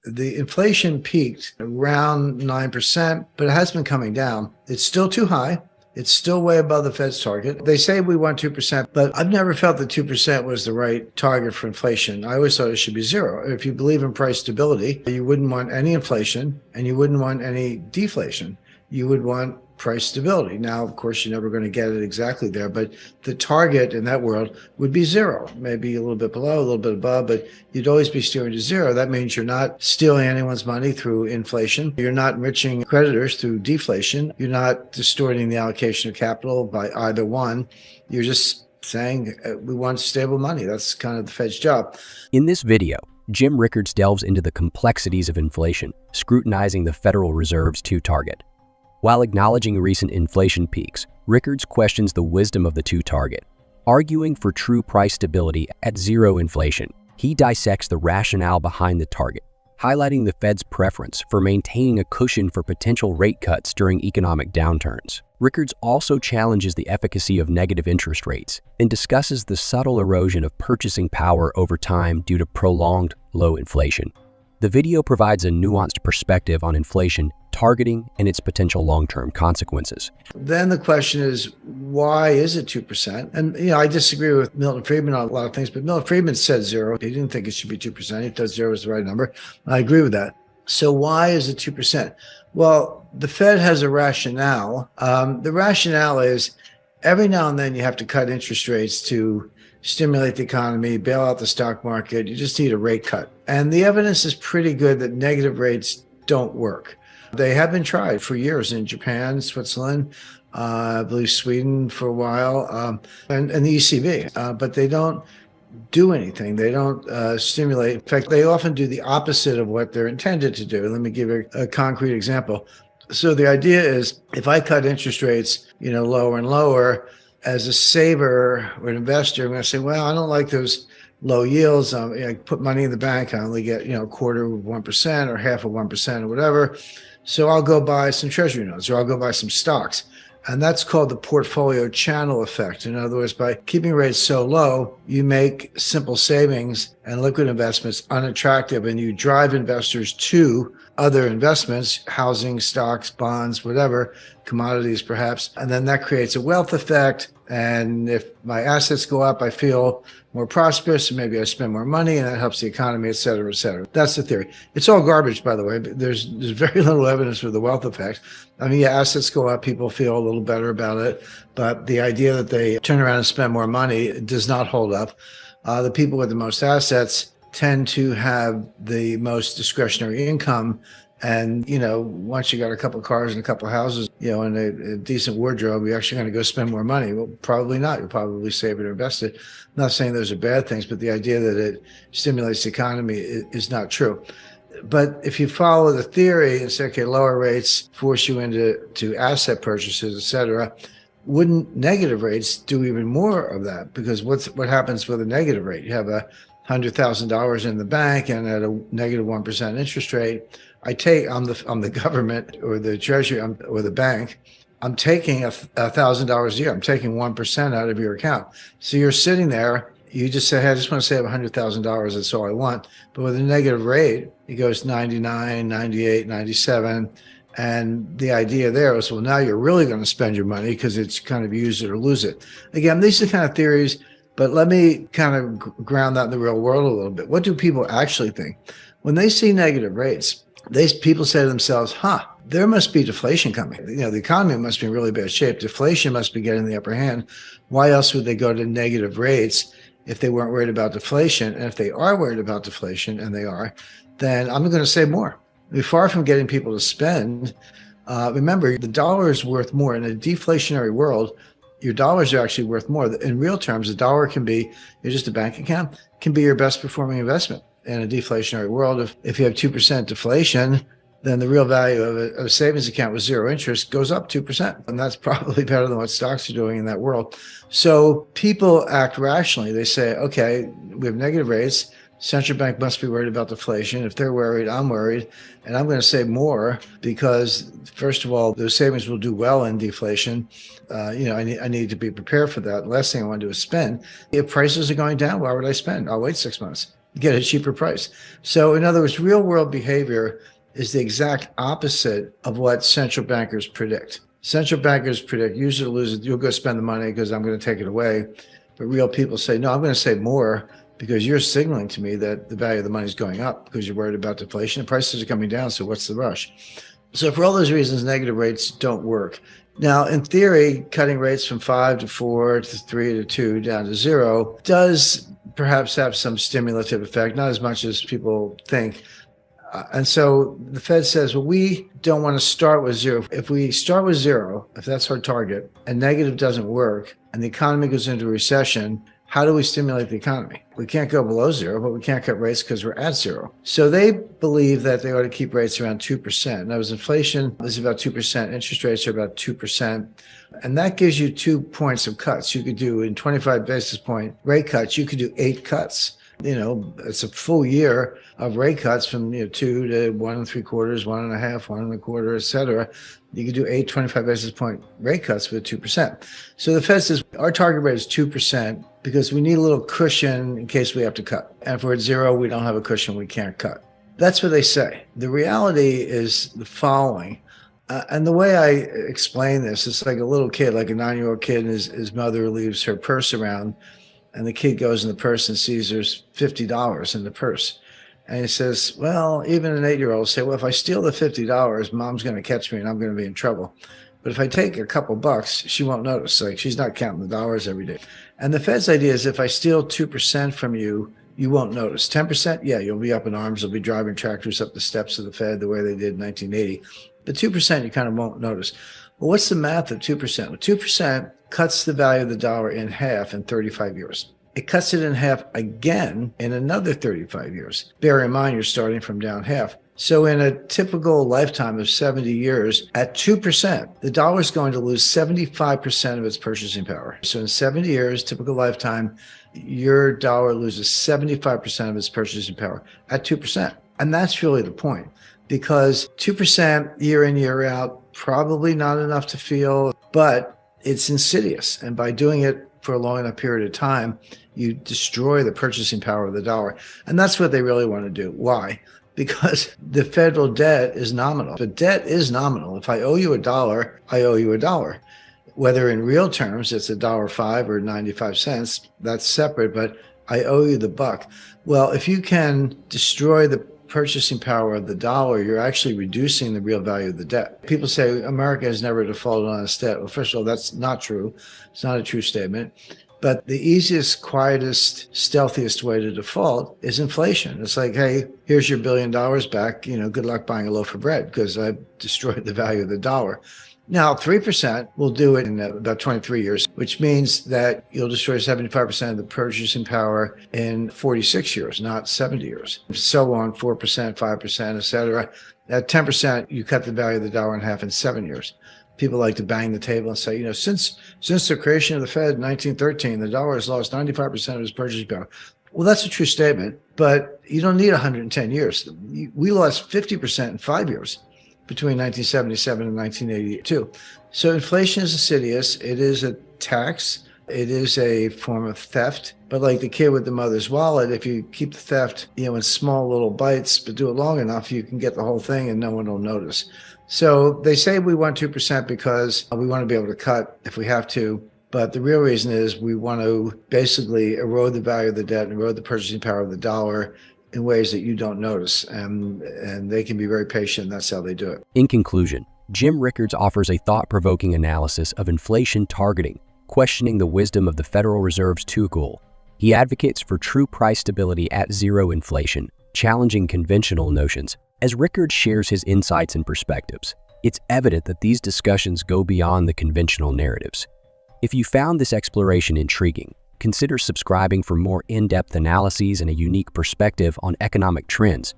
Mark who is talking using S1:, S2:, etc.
S1: The inflation peaked around 9%, but it has been coming down. It's still too high. It's still way above the Fed's target. They say we want 2%, but I've never felt that 2% was the right target for inflation. I always thought it should be zero. If you believe in price stability, you wouldn't want any inflation and you wouldn't want any deflation. You would want price stability. Now, of course, you're never going to get it exactly there, but the target in that world would be zero, maybe a little bit below, a little bit above, but you'd always be steering to zero. That means you're not stealing anyone's money through inflation. You're not enriching creditors through deflation. You're not distorting the allocation of capital by either one. You're just saying we want stable money. That's kind of the Fed's job.
S2: In this video, Jim Rickards delves into the complexities of inflation, scrutinizing the Federal Reserve's two target. While acknowledging recent inflation peaks, Rickards questions the wisdom of the two target. Arguing for true price stability at zero inflation, he dissects the rationale behind the target, highlighting the Fed's preference for maintaining a cushion for potential rate cuts during economic downturns. Rickards also challenges the efficacy of negative interest rates and discusses the subtle erosion of purchasing power over time due to prolonged low inflation. The video provides a nuanced perspective on inflation, targeting, and its potential long-term consequences.
S1: Then the question is, why is it 2%? And, I disagree with Milton Friedman on a lot of things, but Milton Friedman said zero. He didn't think it should be 2%. He thought zero was the right number. I agree with that. So why is it 2%? Well, the Fed has a rationale. The rationale is every now and then you have to cut interest rates to stimulate the economy, bail out the stock market. You just need a rate cut. And the evidence is pretty good that negative rates don't work. They have been tried for years in Japan, Switzerland, I believe Sweden for a while, and the ECB, but they don't do anything. They don't stimulate. In fact, they often do the opposite of what they're intended to do. Let me give you a concrete example. So the idea is if I cut interest rates, lower and lower, as a saver or an investor, I'm going to say, well, I don't like those low yields. I put money in the bank. I only get, a quarter of 1% or half of 1% or whatever. So I'll go buy some treasury notes or I'll go buy some stocks. And that's called the portfolio channel effect. In other words, by keeping rates so low, you make simple savings and liquid investments unattractive, and you drive investors to other investments, housing, stocks, bonds, whatever, commodities perhaps. And then that creates a wealth effect. And if my assets go up, I feel more prosperous, and maybe I spend more money, and that helps the economy, et cetera, et cetera. That's the theory. It's all garbage, by the way. There's very little evidence for the wealth effect. I mean, assets go up, people feel a little better about it, but the idea that they turn around and spend more money does not hold up. The people with the most assets tend to have the most discretionary income. And, once you got a couple of cars and a couple of houses, and a decent wardrobe, you're actually going to go spend more money. Well, probably not. You'll probably save it or invest it. I'm not saying those are bad things, but the idea that it stimulates the economy is not true. But if you follow the theory and say, okay, lower rates force you into asset purchases, et cetera, wouldn't negative rates do even more of that? Because what happens with a negative rate? You have $100,000 in the bank and at a negative 1% interest rate. I'm the government or the treasury or the bank. I'm taking $1,000 a year. I'm taking 1% out of your account. So you're sitting there. You just say, hey, I just want to save $100,000. That's all I want. But with a negative rate, it goes 99, 98, 97. And the idea there is, well, now you're really going to spend your money because it's kind of use it or lose it. Again, these are kind of theories, but let me kind of ground that in the real world a little bit. What do people actually think? When they see negative rates, people say to themselves, there must be deflation coming. The economy must be in really bad shape. Deflation must be getting the upper hand. Why else would they go to negative rates if they weren't worried about deflation? And if they are worried about deflation, and they are, then I'm going to save more. Far from getting people to spend, remember, the dollar is worth more. In a deflationary world, your dollars are actually worth more. In real terms, a dollar can be, just a bank account, can be your best performing investment. In a deflationary world, if you have 2% deflation, then the real value of a savings account with zero interest goes up 2%. And that's probably better than what stocks are doing in that world. So people act rationally. They say, okay, we have negative rates. Central bank must be worried about deflation. If they're worried, I'm worried. And I'm going to save more because, first of all, those savings will do well in deflation. I need to be prepared for that. The last thing I want to do is spend. If prices are going down, why would I spend? I'll wait 6 months. get a cheaper price. So in other words, real world behavior is the exact opposite of what central bankers predict. Central bankers predict usually lose it. You'll go spend the money because I'm going to take it away. But real people say, no, I'm going to save more because you're signaling to me that the value of the money is going up because you're worried about deflation and prices are coming down. So what's the rush? So for all those reasons, negative rates don't work. Now, in theory, cutting rates from 5 to 4 to 3 to 2 down to 0 does perhaps have some stimulative effect, not as much as people think. And so the Fed says, well, we don't want to start with 0. If we start with 0, if that's our target, and negative doesn't work, and the economy goes into a recession, how do we stimulate the economy? We can't go below 0, but we can't cut rates because we're at 0. So they believe that they ought to keep rates around 2%. Now, as inflation is about 2%, interest rates are about 2%. And that gives you 2 points of cuts. You could do in 25 basis point rate cuts, you could do 8 cuts. It's a full year of rate cuts from 2 to 1 3/4, 1.5, 1 1/4, et cetera. You could do 8 25 basis point rate cuts with 2%. So the Fed says our target rate is 2% because we need a little cushion in case we have to cut. And if we're at 0, we don't have a cushion, we can't cut. That's what they say. The reality is the following. And the way I explain this, it's like a little kid, like a 9-year-old kid, and his mother leaves her purse around. And the kid goes in the purse and sees there's $50 in the purse. And he says, well, even an 8-year-old will say, well, if I steal the $50, mom's going to catch me and I'm going to be in trouble. But if I take a couple bucks, she won't notice. Like she's not counting the dollars every day. And the Fed's idea is if I steal 2% from you, you won't notice. 10%, yeah, you'll be up in arms. You'll be driving tractors up the steps of the Fed the way they did in 1980. But 2%, you kind of won't notice. Well, what's the math of 2%? Well, 2% cuts the value of the dollar in half in 35 years. It cuts it in half again in another 35 years. Bear in mind, you're starting from down half. So in a typical lifetime of 70 years, at 2%, the dollar is going to lose 75% of its purchasing power. So in 70 years, typical lifetime, your dollar loses 75% of its purchasing power at 2%. And that's really the point, because 2% year in, year out, probably not enough to feel, but it's insidious. And by doing it for a long enough period of time, you destroy the purchasing power of the dollar. And that's what they really want to do. Why? Because the federal debt is nominal. The debt is nominal. If I owe you $1, I owe you $1. Whether in real terms it's $1.05 or 95 cents, that's separate, but I owe you the buck. Well, if you can destroy the purchasing power of the dollar, you're actually reducing the real value of the debt. People say America has never defaulted on its debt. Well, first of all, that's not true. It's not a true statement. But the easiest, quietest, stealthiest way to default is inflation. It's like, hey, here's your $1 billion back. Good luck buying a loaf of bread because I've destroyed the value of the dollar. Now, 3% will do it in about 23 years, which means that you'll destroy 75% of the purchasing power in 46 years, not 70 years. So on, 4%, 5%, et cetera. At 10%, you cut the value of the dollar in half in 7 years. People like to bang the table and say, since the creation of the Fed in 1913, the dollar has lost 95% of its purchasing power. Well, that's a true statement, but you don't need 110 years. We lost 50% in 5 years between 1977 and 1982. So inflation is insidious. It is a tax. It is a form of theft. But like the kid with the mother's wallet, if you keep the theft, in small little bites, but do it long enough, you can get the whole thing and no one will notice. So they say we want 2% because we want to be able to cut if we have to. But the real reason is we want to basically erode the value of the debt and erode the purchasing power of the dollar in ways that you don't notice. And they can be very patient. That's how they do it.
S2: In conclusion, Jim Rickards offers a thought-provoking analysis of inflation targeting, questioning the wisdom of the Federal Reserve's goal. He advocates for true price stability at zero inflation, challenging conventional notions. As Rickards shares his insights and perspectives, it's evident that these discussions go beyond the conventional narratives. If you found this exploration intriguing, consider subscribing for more in-depth analyses and a unique perspective on economic trends.